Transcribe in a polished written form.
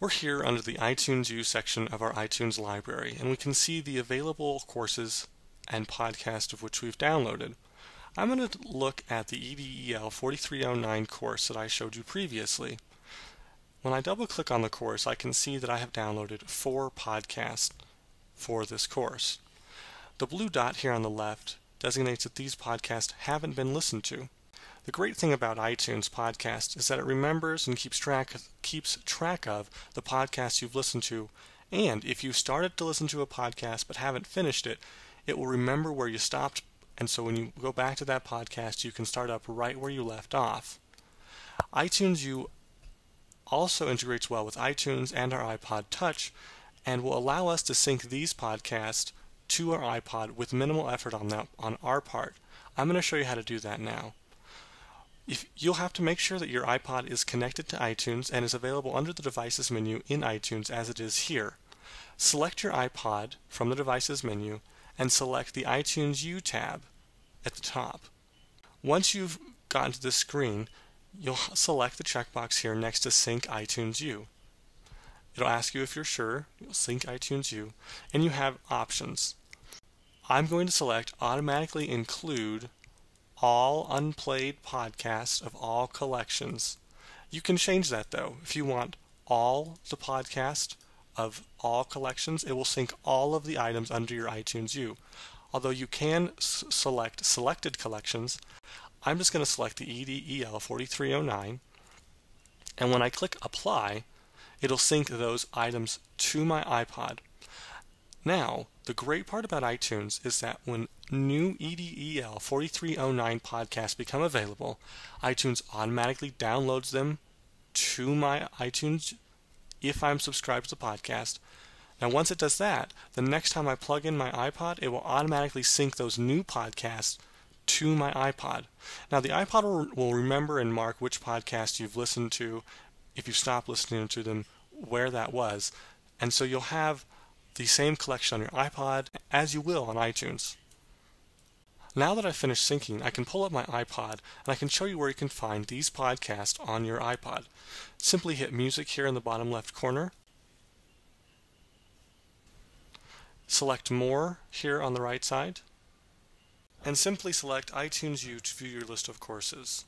We're here under the iTunesU section of our iTunes library, and we can see the available courses and podcasts of which we've downloaded. I'm going to look at the EDEL 4309 course that I showed you previously. When I double click on the course, I can see that I have downloaded 4 podcasts for this course. The blue dot here on the left designates that these podcasts haven't been listened to. The great thing about iTunes Podcast is that it remembers and keeps track of the podcasts you've listened to, and if you started to listen to a podcast but haven't finished it, it will remember where you stopped, and so when you go back to that podcast, you can start up right where you left off. iTunesU also integrates well with iTunes and our iPod Touch, and will allow us to sync these podcasts to our iPod with minimal effort on our part. I'm going to show you how to do that now. You'll have to make sure that your iPod is connected to iTunes and is available under the Devices menu in iTunes as it is here. Select your iPod from the Devices menu and select the iTunesU tab at the top. Once you've gotten to this screen, you'll select the checkbox here next to Sync iTunesU. It'll ask you if you're sure. You'll sync iTunesU, and you have options. I'm going to select Automatically Include all unplayed podcasts of all collections. You can change that though. If you want all the podcast of all collections, it will sync all of the items under your iTunesU. Although you can select selected collections, I'm just going to select the EDEL 4309, and when I click Apply, it'll sync those items to my iPod. Now, the great part about iTunes is that when new EDEL 4309 podcasts become available, iTunes automatically downloads them to my iTunes if I'm subscribed to the podcast. Now, once it does that, the next time I plug in my iPod, it will automatically sync those new podcasts to my iPod. Now, the iPod will remember and mark which podcast you've listened to, if you stopped listening to them, where that was, and so you'll have the same collection on your iPod as you will on iTunes. Now that I've finished syncing, I can pull up my iPod and I can show you where you can find these podcasts on your iPod. Simply hit Music here in the bottom left corner. Select More here on the right side, and simply select iTunesU to view your list of courses.